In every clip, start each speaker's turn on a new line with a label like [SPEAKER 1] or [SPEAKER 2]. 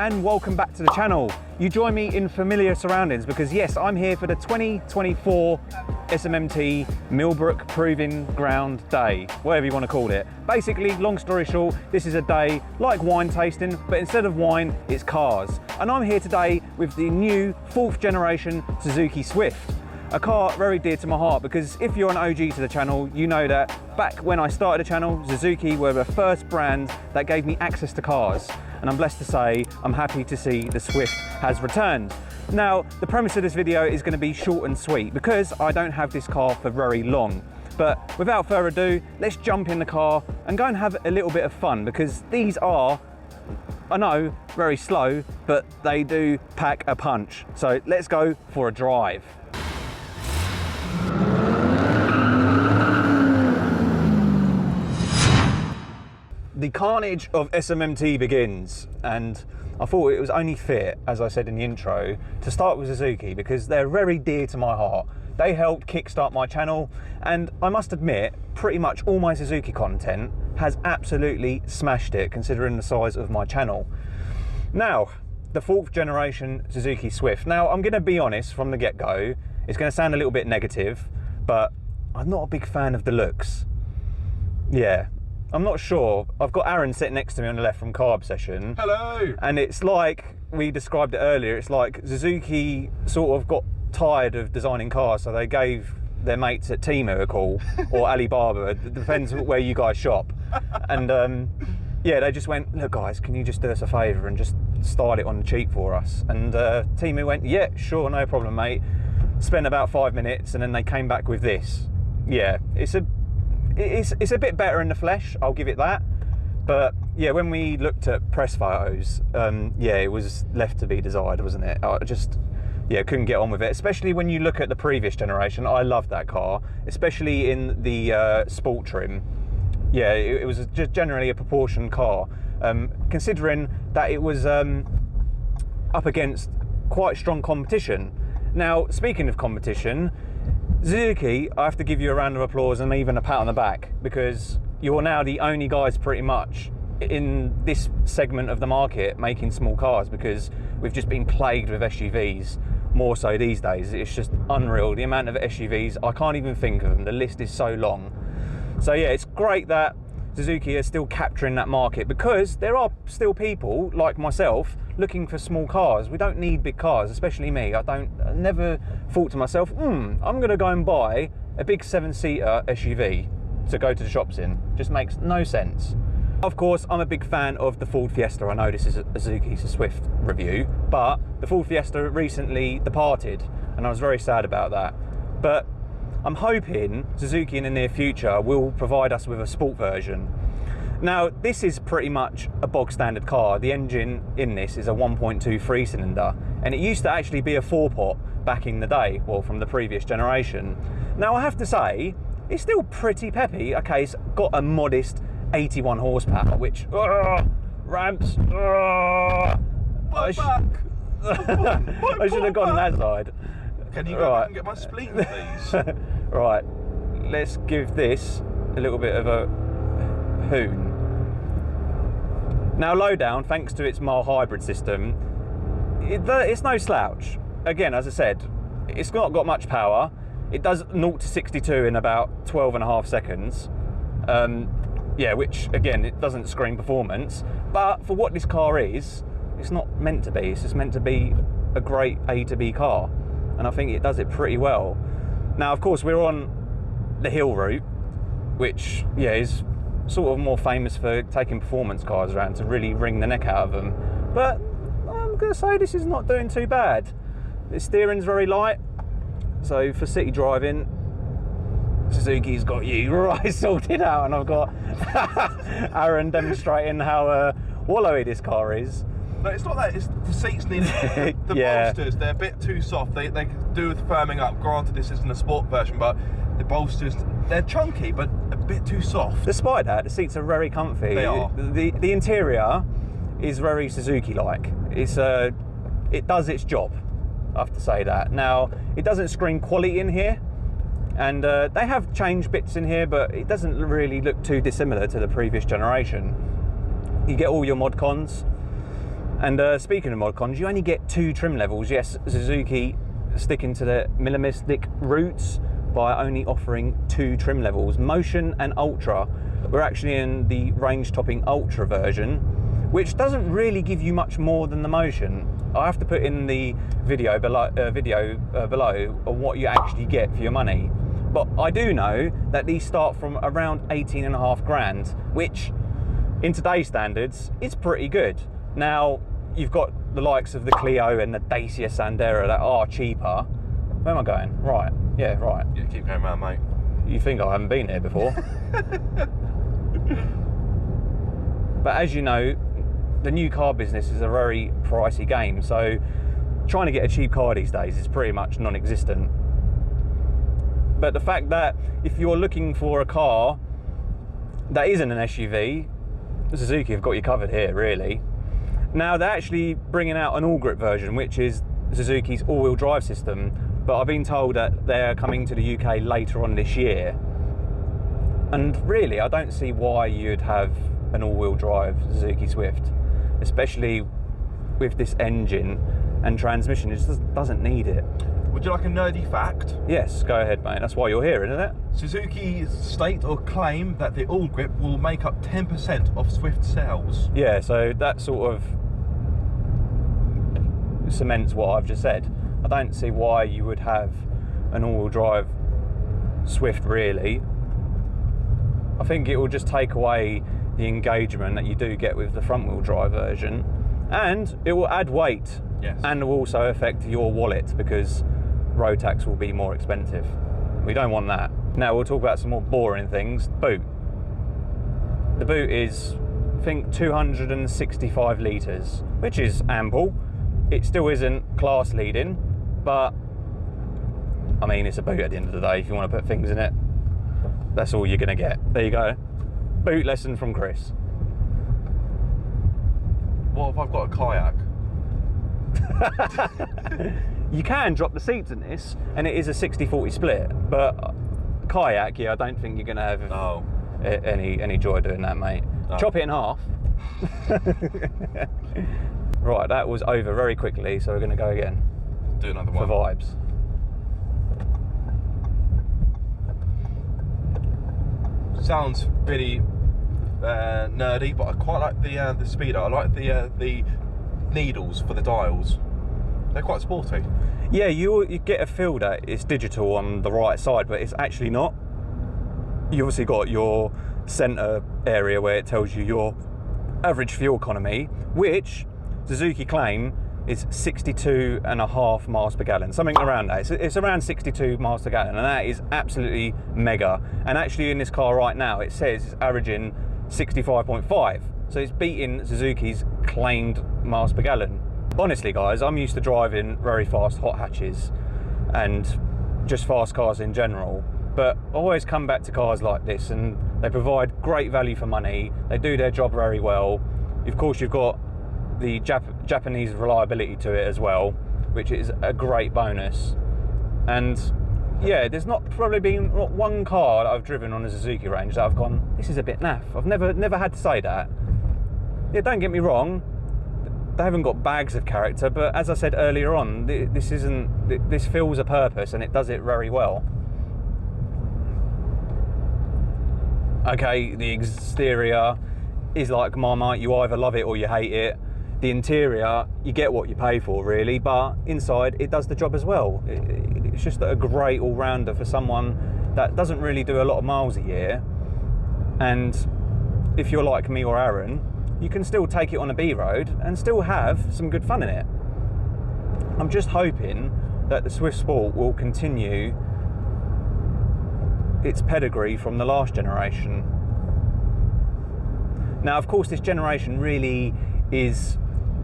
[SPEAKER 1] and welcome back to the channel. You join me in familiar surroundings because yes, I'm here for the 2024 SMMT Millbrook Proving Ground Day, whatever you want to call it. Basically, long story short, this is a day like wine tasting, but instead of wine, it's cars. And I'm here today with the new 4th generation Suzuki Swift. A car very dear to my heart because if you're an OG to the channel, you know that back when I started the channel, Suzuki were the first brand that gave me access to cars. And I'm blessed to say, I'm happy to see the Swift has returned. Now, the premise of this video is going to be short and sweet because I don't have this car for very long. But without further ado, let's jump in the car and go and have a little bit of fun because these are, I know, very slow, but they do pack a punch. So let's go for a drive. The carnage of SMMT begins, and I thought it was only fair, as I said in the intro, to start with Suzuki because they're very dear to my heart. They helped kickstart my channel, and I must admit, pretty much all my Suzuki content has absolutely smashed it considering the size of my channel. Now, the 4th generation Suzuki Swift. Now, I'm going to be honest from the get-go, it's going to sound a little bit negative, but I'm not a big fan of the looks. Yeah. I'm not sure. I've got Aaron sitting next to me on the left from Car Obsession. Hello! And it's like, we described it earlier, it's like Suzuki sort of got tired of designing cars, so they gave their mates at Temu a call, or Alibaba, it depends where you guys shop. And yeah, they just went, look guys, can you just do us a favour and just start it on the cheap for us? And Temu went, yeah, sure, no problem mate. Spent about 5 minutes and then they came back with this. Yeah, it's a bit better in the flesh, I'll give it that. But yeah, when we looked at press photos, yeah, it was left to be desired, wasn't it? I just, yeah, couldn't get on with it. Especially when you look at the previous generation, I loved that car, especially in the sport trim. Yeah, it was just generally a proportioned car, considering that it was up against quite strong competition. Now, speaking of competition, Suzuki, I have to give you a round of applause and even a pat on the back because you're now the only guys pretty much in this segment of the market making small cars because we've just been plagued with SUVs, more so these days. It's just unreal, the amount of SUVs, I can't even think of them, the list is so long. So yeah, it's great that Suzuki is still capturing that market because there are still people like myself looking for small cars. We don't need big cars, especially me. I never thought to myself, I'm gonna go and buy a big 7-seater SUV to go to the shops in. Just makes no sense. Of course, I'm a big fan of the Ford Fiesta. I know this is a Suzuki Swift review, but the Ford Fiesta recently departed and I was very sad about that. But I'm hoping Suzuki in the near future will provide us with a sport version. Now, this is pretty much a bog standard car. The engine in this is a 1.2 3-cylinder, and it used to actually be a 4-pot back in the day, well, from the previous generation. Now, I have to say, it's still pretty peppy. Okay, it's got a modest 81 horsepower, which, ramps, I should have gone that side.
[SPEAKER 2] Can you go back and get my spleen, please?
[SPEAKER 1] Right, let's give this a little bit of a hoon. Now, low down, thanks to its mild hybrid system, it's no slouch. Again, as I said, it's not got much power. It does 0 to 62 in about 12.5 seconds. Yeah, which again, it doesn't scream performance, but for what this car is, it's not meant to be. It's just meant to be a great A to B car. And I think it does it pretty well. Now, of course, we're on the hill route, which, yeah, is sort of more famous for taking performance cars around to really wring the neck out of them. But I'm going to say this is not doing too bad. The steering's very light, so for city driving, Suzuki's got you right sorted out, and I've got Aaron demonstrating how wallowy this car is.
[SPEAKER 2] No, it's not that, it's the seats need the
[SPEAKER 1] yeah.
[SPEAKER 2] bolsters, they're a bit too soft. They could do with firming up. Granted, this isn't a sport version, but the bolsters, they're chunky, but a bit too soft.
[SPEAKER 1] Despite that, the seats are very comfy.
[SPEAKER 2] They are.
[SPEAKER 1] The interior is very Suzuki-like. It does its job, I have to say that. Now, it doesn't scream quality in here, and they have changed bits in here, but it doesn't really look too dissimilar to the previous generation. You get all your mod cons, And speaking of mod cons, you only get 2 trim levels. Yes, Suzuki sticking to the minimalistic roots by only offering 2 trim levels, Motion and Ultra. We're actually in the range topping Ultra version, which doesn't really give you much more than the Motion. I have to put in the video below on what you actually get for your money. But I do know that these start from around 18.5 grand, which in today's standards is pretty good. Now, you've got the likes of the Clio and the Dacia Sandero that are cheaper. Where am I going? Right, yeah, right.
[SPEAKER 2] Yeah, keep going round, mate.
[SPEAKER 1] You think I haven't been here before. But as you know, the new car business is a very pricey game, so trying to get a cheap car these days is pretty much non-existent. But the fact that if you're looking for a car that isn't an SUV, Suzuki have got you covered here, really. Now, they're actually bringing out an Allgrip version, which is Suzuki's all-wheel drive system, but I've been told that they're coming to the UK later on this year. And really, I don't see why you'd have an all-wheel drive Suzuki Swift, especially with this engine and transmission. It just doesn't need it.
[SPEAKER 2] Would you like a nerdy fact?
[SPEAKER 1] Yes, go ahead, mate. That's why you're here, isn't it?
[SPEAKER 2] Suzuki state or claim that the Allgrip will make up 10% of Swift sales.
[SPEAKER 1] Yeah, so that sort of cements what I've just said. I don't see why you would have an all-wheel drive Swift, really. I think it will just take away the engagement that you do get with the front-wheel drive version, and it will add weight.
[SPEAKER 2] Yes.
[SPEAKER 1] And will also affect your wallet because road tax will be more expensive. We don't want that. Now we'll talk about some more boring things. Boot. The boot is, I think, 265 litres, which is ample. It still isn't class leading, but I mean, it's a boot at the end of the day. If you want to put things in it, that's all you're going to get. There you go. Boot lesson from Chris.
[SPEAKER 2] What if I've got a kayak?
[SPEAKER 1] You can drop the seats in this, and it is a 60-40 split, but kayak, yeah, I don't think you're going to have any joy doing that, mate. No. Chop it in half. Right, that was over very quickly, so we're going to go again.
[SPEAKER 2] Do another one.
[SPEAKER 1] For vibes.
[SPEAKER 2] Sounds really nerdy, but I quite like the speeder. I like the needles for the dials. They're quite sporty.
[SPEAKER 1] Yeah, you get a feel that it's digital on the right side, but it's actually not. You obviously got your centre area where it tells you your average fuel economy, which Suzuki claim is 62.5 miles per gallon, something around that. It's around 62 miles per gallon, and that is absolutely mega. And actually in this car right now, it says it's averaging 65.5. So it's beating Suzuki's claimed miles per gallon. Honestly, guys, I'm used to driving very fast hot hatches and just fast cars in general. But I always come back to cars like this, and they provide great value for money. They do their job very well. Of course, you've got the Japanese reliability to it as well, which is a great bonus. And yeah, there's not probably been one car that I've driven on the Suzuki range that I've gone, this is a bit naff. I've never had to say that. Yeah, don't get me wrong, they haven't got bags of character, but as I said earlier on, this fills a purpose and it does it very well. Okay, the exterior is like Marmite, you either love it or you hate it. The interior, you get what you pay for, really, but inside it does the job as well. It's just a great all-rounder for someone that doesn't really do a lot of miles a year. And if you're like me or Aaron, you can still take it on a B road and still have some good fun in it. I'm just hoping that the Swift Sport will continue its pedigree from the last generation. Now, of course, this generation really is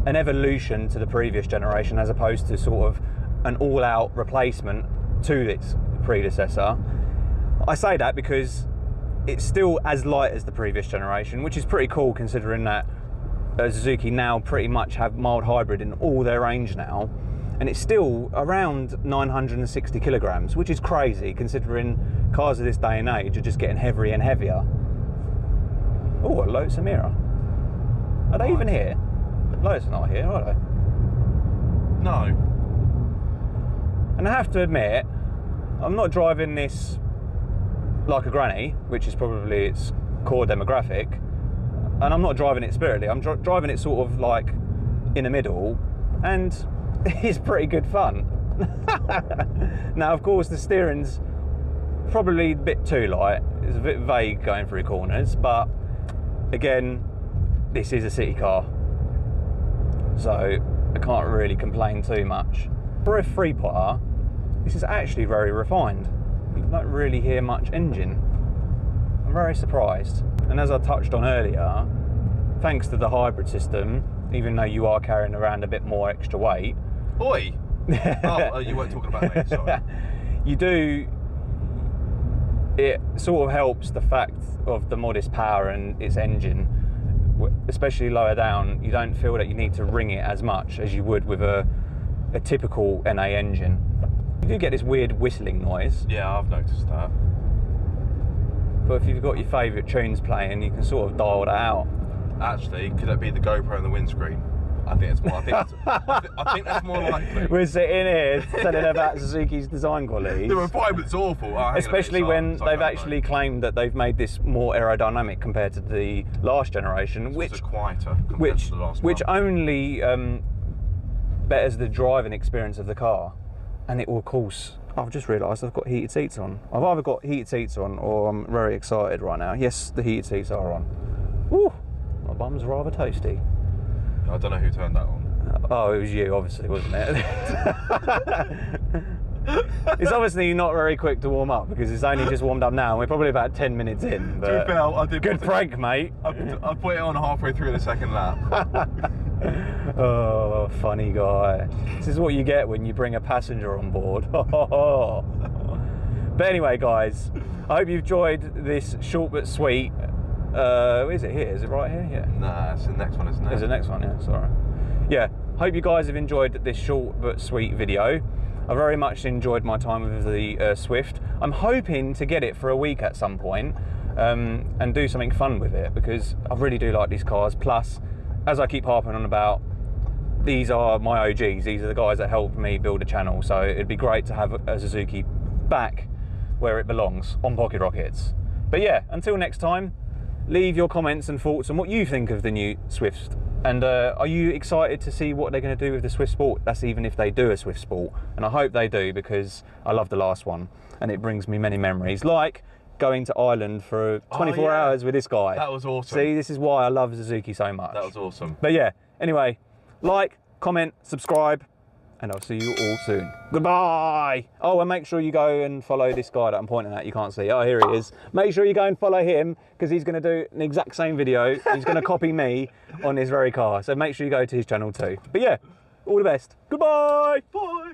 [SPEAKER 1] an evolution to the previous generation as opposed to sort of an all-out replacement to its predecessor. I say that because it's still as light as the previous generation, which is pretty cool considering that Suzuki now pretty much have mild hybrid in all their range now, and it's still around 960 kilograms, which is crazy considering cars of this day and age are just getting heavier and heavier. Oh, a Lotus Emira. Are they even here? Lotus are not here, are they?
[SPEAKER 2] No.
[SPEAKER 1] And I have to admit, I'm not driving this like a granny, which is probably its core demographic, and I'm not driving it spiritedly. I'm driving it sort of like in the middle, and it's pretty good fun. Now, of course, the steering's probably a bit too light. It's a bit vague going through corners, but again, this is a city car, so I can't really complain too much. For a three-potter, this is actually very refined. You don't really hear much engine. I'm very surprised. And as I touched on earlier, thanks to the hybrid system, even though you are carrying around a bit more extra weight.
[SPEAKER 2] Oi! Oh, you weren't talking about me, sorry.
[SPEAKER 1] You do, it sort of helps the fact of the modest power and its engine, especially lower down. You don't feel that you need to ring it as much as you would with a typical NA engine. You do get this weird whistling noise.
[SPEAKER 2] Yeah, I've noticed that.
[SPEAKER 1] But if you've got your favourite tunes playing, you can sort of dial that out.
[SPEAKER 2] Actually, could that be the GoPro on the windscreen? I think it's more. I think that's more likely.
[SPEAKER 1] We're sitting here telling about Suzuki's design quality.
[SPEAKER 2] The refinement's awful. Oh,
[SPEAKER 1] especially when they've actually claimed that they've made this more aerodynamic compared to the last generation, which
[SPEAKER 2] quieter compared to the last
[SPEAKER 1] which
[SPEAKER 2] one.
[SPEAKER 1] only betters the driving experience of the car. And it will, of course, I've just realised I've got heated seats on. I've either got heated seats on or I'm very excited right now. Yes, the heated seats are on. Woo! My bum's rather toasty.
[SPEAKER 2] I don't know who turned that on.
[SPEAKER 1] Oh, it was you, obviously, wasn't it? It's obviously not very quick to warm up because it's only just warmed up now and we're probably about 10 minutes in. But
[SPEAKER 2] to be fair, I did
[SPEAKER 1] good prank, mate.
[SPEAKER 2] I put it on halfway through the second lap.
[SPEAKER 1] Oh, funny guy. This is what you get when you bring a passenger on board. But anyway, guys, I hope you've enjoyed this short but sweet. Is it here? Is it right here? Yeah.
[SPEAKER 2] Nah, it's the next one, isn't it?
[SPEAKER 1] It's the next one, yeah, sorry. Yeah, hope you guys have enjoyed this short but sweet video. I very much enjoyed my time with the Swift. I'm hoping to get it for a week at some point and do something fun with it because I really do like these cars. Plus, as I keep harping on about, these are my OGs. These are the guys that helped me build a channel. So it'd be great to have a Suzuki back where it belongs, on Pocket Rockets. But yeah, until next time, leave your comments and thoughts on what you think of the new Swift. And are you excited to see what they're going to do with the Swift Sport? That's even if they do a Swift Sport. And I hope they do because I love the last one. And it brings me many memories. Like going to Ireland for 24 hours with this guy.
[SPEAKER 2] That was awesome.
[SPEAKER 1] See, this is why I love Suzuki so much.
[SPEAKER 2] That was awesome.
[SPEAKER 1] But yeah, anyway, like, comment, subscribe, and I'll see you all soon. Goodbye. Oh, and make sure you go and follow this guy that I'm pointing at. You can't see. Oh, here he is. Make sure you go and follow him because he's going to do an exact same video. He's going to copy me on this very car. So make sure you go to his channel too. But yeah, all the best. Goodbye.
[SPEAKER 2] Bye.